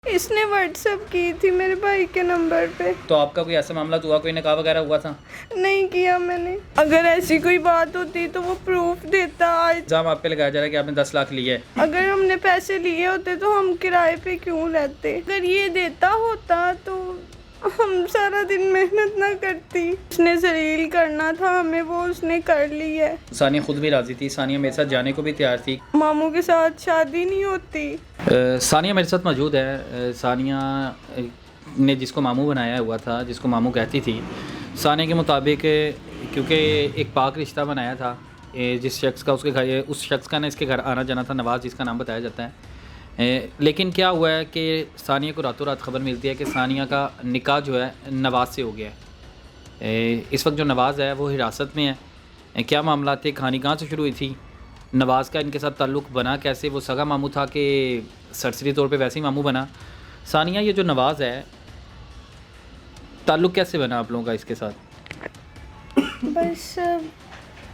इसने व्हाट्सएप की थी मेरे भाई के नंबर पे। तो आपका कोई ऐसा मामला तो हुआ, कोई निकाह वगैरह हुआ था? नहीं किया मैंने। अगर ऐसी कोई बात होती तो वो प्रूफ देता। आज इल्ज़ाम आप पे लगाया जा रहा है कि आपने 10 लाख लिए है। अगर हमने पैसे लिए होते तो हम किराए पे क्यों रहते। अगर ये देता होता तो हम सारा दिन मेहनत ना करती। उसने जलील करना था हमें, वो उसने कर ली है। सानिया खुद भी राज़ी थी, सानिया मेरे साथ जाने को भी तैयार थी। मामू के साथ शादी नहीं होती। सानिया मेरे साथ मौजूद है। सानिया ने जिसको मामू बनाया हुआ था, जिसको मामू कहती थी, सानिया के मुताबिक क्योंकि एक पाक रिश्ता बनाया था जिस शख्स का उसके घर, उस शख्स का ना इसके घर आना जाना था, नवाज़ जिसका नाम बताया जाता है। लेकिन क्या हुआ है कि सानिया को रातों रात ख़बर मिलती है कि सानिया का निकाह जो है नवाज़ से हो गया है। इस वक्त जो नवाज़ है वो हिरासत में है। क्या मामला थे, कहानी कहाँ से शुरू हुई थी, नवाज़ का इनके साथ ताल्लुक़ बना कैसे, वो सगा मामू था कि सरसरी तौर पे वैसे ही मामू बना। सानिया, ये जो नवाज़ है, ताल्लुक़ कैसे बना आप लोगों का इसके साथ? बस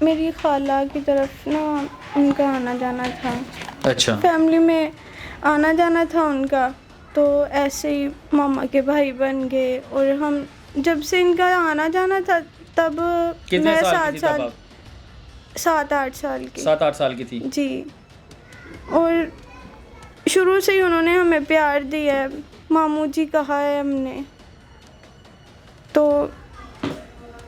मेरी खाला की तरफ ना उनका आना जाना था। अच्छा। फैमिली में आना जाना था उनका, तो ऐसे ही मामा के भाई बन गए। और हम जब से इनका आना जाना था तब कितने मैं साल की थी तब आप? 7-8 साल की। 7-8 साल की थी। जी। और शुरू से ही उन्होंने हमें प्यार दिया है, मामू जी कहा है हमने, तो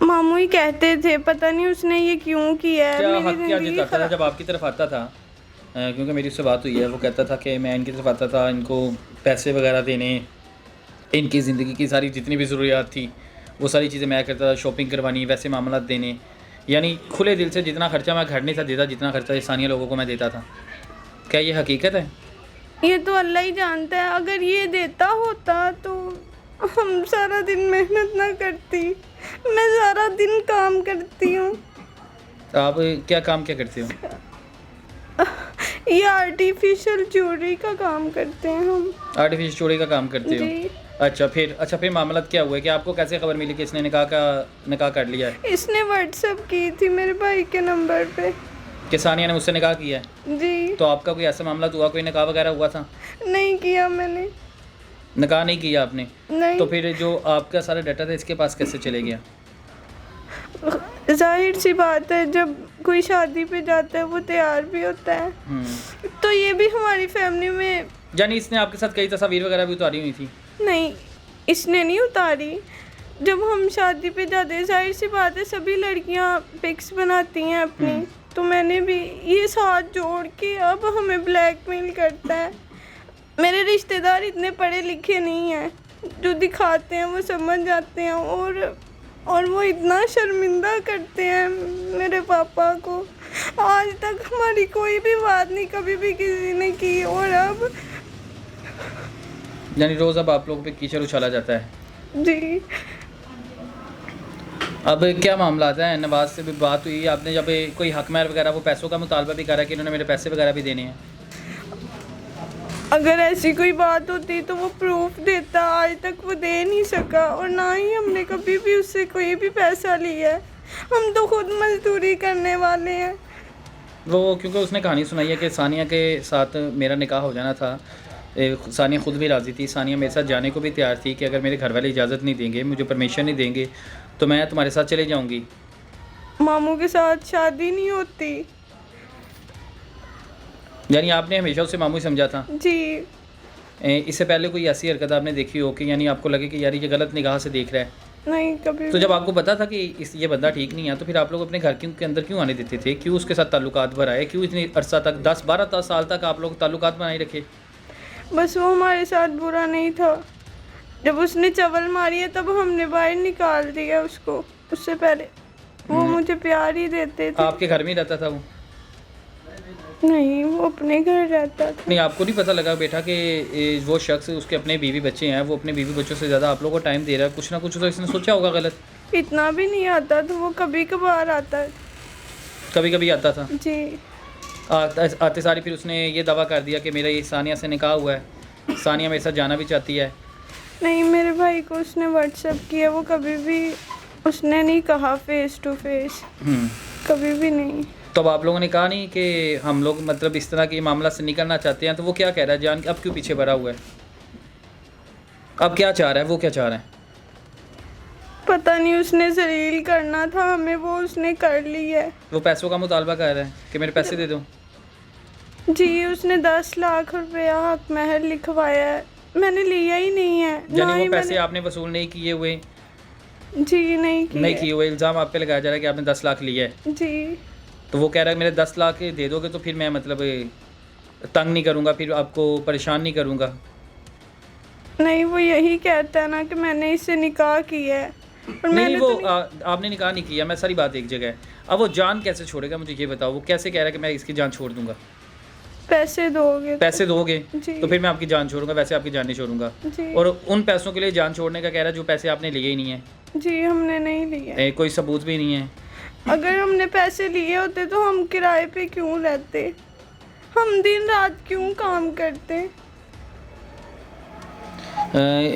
मामू ही कहते थे। पता नहीं उसने ये क्यों किया है। क्या मेरी हक क्या ज़िंदगी जताता था जब आपकी तरफ आता था? क्योंकि मेरी उससे बात हुई है, वो कहता था कि मैं इनकी तरफ आता था, इनको पैसे वगैरह देने, इनकी ज़िंदगी की सारी जितनी भी ज़रूरियात थी वो सारी चीज़ें मैं करता था, शॉपिंग करवानी, वैसे मामला देने, यानी खुले दिल से। जितना खर्चा मैं घर नहीं था देता, जितना खर्चा ये सानिया लोगों को मैं देता था। क्या ये हकीकत है? ये तो अल्लाह ही जानता है। अगर ये देता होता तो हम सारा दिन मेहनत ना करती। मैं सारा दिन काम करती हूँ। आप क्या काम क्या करते हो? ये आर्टिफिशियल ज्वेलरी का काम करते हैं हम। आर्टिफिशियल चूड़ी का काम करते हो? जी। अच्छा फिर मामला क्या हुआ है कि आपको कैसे खबर मिली कि इसने निकाह कर लिया है? इसने व्हाट्सएप की थी मेरे भाई के नंबर पे। कि सानिया ने मुझसे निकाह किया है? जी। तो आपका कोई ऐसा मामला तो हुआ, कोई निकाह वगैरह हुआ था? नहीं किया मैंने। निकाह नहीं किया आपने? नहीं। तो फिर जो आपका सारा डाटा था इसके पास कैसे चले गया? जाहिर सी बात है, जब कोई शादी पे जाता है वो तैयार भी होता है। तो ये भी हमारी फैमिली में। यानी इसने आपके साथ कई तस्वीर वगैरह भी उतारी हुई थी? नहीं, इसने नहीं उतारी। जब हम शादी पे जाते हैं, जाहिर सी बात है सभी लड़कियां पिक्स बनाती हैं अपनी, तो मैंने भी ये साथ जोड़ के अब हमें ब्लैकमेल करता है। मेरे रिश्तेदार इतने पढ़े लिखे नहीं हैं, जो दिखाते हैं वो समझ जाते हैं। और वो इतना शर्मिंदा करते हैं मेरे पापा को। आज तक हमारी कोई भी बात नहीं कभी भी किसी ने की, और अब यानी रोज़ अब आप लोगों पे कीचड़ उछाला जाता है? जी। अब क्या मामला आता है? नवाज से भी बात हुई आपने, जब कोई हक महर वगैरह, वो पैसों का मुतालबा भी करा कि इन्होंने मेरे पैसे वगैरह भी देने हैं? अगर ऐसी कोई बात होती तो वो प्रूफ देता। आज तक वो दे नहीं सका, और ना ही हमने कभी भी उससे कोई भी पैसा लिया है। हम तो खुद मजदूरी करने वाले हैं। वो क्योंकि उसने कहानी सुनाई है कि सानिया के साथ मेरा निकाह हो जाना था। सानिया खुद भी राज़ी थी, सानिया मेरे साथ जाने को भी तैयार थी कि अगर मेरे घर वाले इजाज़त नहीं देंगे, मुझे परमिशन नहीं देंगे, तो मैं तुम्हारे साथ चले जाऊँगी। मामू के साथ शादी नहीं होती। यानी आपने हमेशा उसे मामू ही समझा था? जी। इससे पहले कोई ऐसी हरकत आपने देखी हो कि यानी आपको लगे कि यार ये गलत निगाह से देख रहा है? नहीं, कभी। तो जब आपको पता था कि ये बंदा ठीक नहीं है, तो फिर आप लोग अपने घर के अंदर क्यों आने देते थे? क्यों उसके साथ ताल्लुकात बढ़ाए? क्यों इतनी अरसा तक 10-12 साल तक आप लोग ताल्लुकात बनाए रखे? बस वो हमारे साथ बुरा नहीं था। जब उसने चवल मारी है तब हमने बाहर निकाल दिया उसको। उससे पहले वो मुझे प्यार ही देते थे। आपके घर में ही रहता था वो? नहीं, वो अपने घर रहता था। नहीं, आपको नहीं पता लगा बेटा कि वो शख्स, उसके अपने बीवी बच्चे हैं, वो अपने बीवी बच्चों से ज़्यादा आप लोगों को टाइम दे रहा है? कुछ ना कुछ तो इसने सोचा होगा गलत। इतना भी नहीं आता था, वो कभी कभार आता। कभी कभी आता था? जी। आते सारी फिर उसने ये दावा कर दिया कि मेरा ये सानिया से निकाह हुआ है, सानिया मेरे साथ जाना भी चाहती है? नहीं, मेरे भाई को उसने व्हाट्सएप किया, वो कभी भी उसने नहीं कहा फेस टू फेस, कभी भी नहीं। तो अब आप लोगों ने कहा नहीं कि हम लोग मतलब इस तरह के मामला से निकलना चाहते हैं? तो वो क्या कह रहा है, जान अब क्यों पीछे बढ़ा हुआ है? अब क्या चाह रहा है, वो क्या चाह रहा है? पता नहीं, उसने जलील करना था हमें, वो उसने कर ली है। वो पैसों का मुतालबा कर रहा है कि मेरे पैसे दे दो। जी, उसने 10 लाख रुपया हक महर लिखवाया है, मैंने लिया ही नहीं है। ना यानी ही वो पैसे मैंने, आपने वसूल नहीं किए हुए? जी नहीं नहीं किया। किए हुए, इल्ज़ाम आप पे लगाया जा रहा है कि आपने 10 लाख लिया है। जी तो वो कह रहा है मेरे 10 लाख दे दोगे तो फिर मैं मतलब तंग नहीं करूँगा, फिर आपको परेशान नहीं करूँगा। नहीं, वो यही कहता है ना कि मैंने इससे निकाह किया है, और नहीं मैंने वो तो आपने निकाह नहीं किया, मैं सारी बात एक जगह है। अब वो जान कैसे छोड़ेगा, मुझे ये बताओ। वो कैसे कह रहा है कि मैं इसकी जान छोड़ दूंगा? पैसे दोगे तो। पैसे दोगे जी। तो फिर मैं आपकी जान छोड़ूंगा, वैसे आपकी जान नहीं छोड़ूंगा। जी। और उन पैसों के लिए जान छोड़ने का कह रहा है जो पैसे आपने लिए ही नहीं है। जी, हमने नहीं लिया। कोई सबूत भी नहीं है। अगर हमने पैसे लिए होते तो हम किराए पे क्यों रहते, हम दिन रात क्यों काम करते।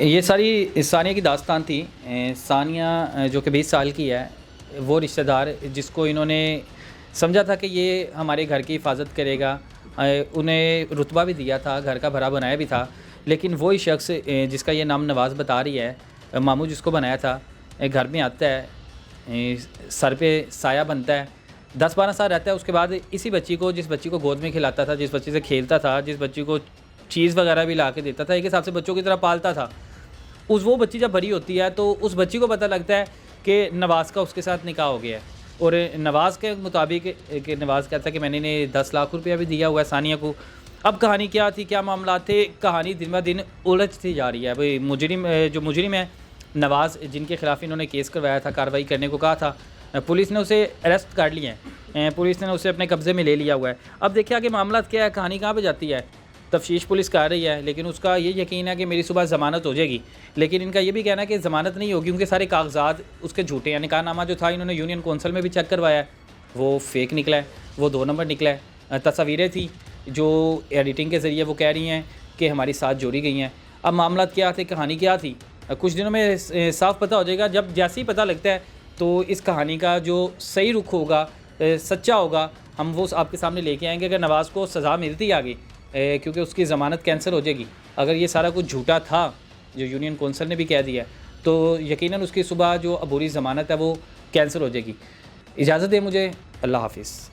ये सारी सानिया की दास्तान थी। सानिया जो कि 20 साल की है, वो रिश्तेदार जिसको इन्होंने समझा था कि ये हमारे घर की हिफाजत करेगा, उन्हें रुतबा भी दिया था, घर का भरा बनाया भी था, लेकिन वही शख्स जिसका ये नाम नवाज़ बता रही है, मामू जिसको बनाया था, घर में आता है, सर पे साया बनता है, 10-12 साल रहता है। उसके बाद इसी बच्ची को, जिस बच्ची को गोद में खिलाता था, जिस बच्ची से खेलता था, जिस बच्ची को चीज़ वगैरह भी ला के देता था, एक हिसाब से बच्चों की तरह पालता था, वो बच्ची जब बड़ी होती है तो उस बच्ची को पता लगता है कि नवाज़ का उसके साथ निकाह हो गया है। और नवाज़ के मुताबिक कि नवाज़ कहता है कि मैंने इन्हें 10 लाख रुपया भी दिया हुआ है सानिया को। अब कहानी क्या थी, क्या मामला थे, कहानी दिन ब दिन उलझती जा रही है। भाई जो मुजरिम है नवाज़, जिनके खिलाफ इन्होंने केस करवाया था, कार्रवाई करने को कहा था, पुलिस ने उसे अरेस्ट कर लिया है, पुलिस ने उसे अपने कब्ज़े में ले लिया हुआ है। अब देखिए आगे मामला क्या है, कहानी कहाँ पे जाती है, तफ्तीश पुलिस कर रही है, लेकिन उसका ये यकीन है कि मेरी सुबह ज़मानत हो जाएगी। लेकिन इनका ये भी कहना है कि ज़मानत नहीं होगी, क्योंकि सारे कागजात उसके झूठे हैं। निकाहनामा जो था इन्होंने यूनियन कौंसल में भी चेक करवाया है, वो फेक निकला है, वो 2 नंबर निकला है। तस्वीरें थी जो एडिटिंग के ज़रिए वो कह रही हैं कि हमारी साथ जोड़ी गई हैं। अब मामला क्या थे, कहानी क्या थी, कुछ दिनों में साफ पता हो जाएगा। जब जैसे ही पता लगता है तो इस कहानी का जो सही रुख होगा, सच्चा होगा, हम वो आपके सामने लेके आएंगे। अगर नवाज़ को सज़ा मिलती है आगे, क्योंकि उसकी ज़मानत कैंसिल हो जाएगी, अगर ये सारा कुछ झूठा था जो यूनियन कौंसल ने भी कह दिया, तो यकीनन उसकी सुबह जो अबूरी ज़मानत है वो कैंसिल हो जाएगी। इजाज़त दे मुझे, अल्लाह हाफ़िज़।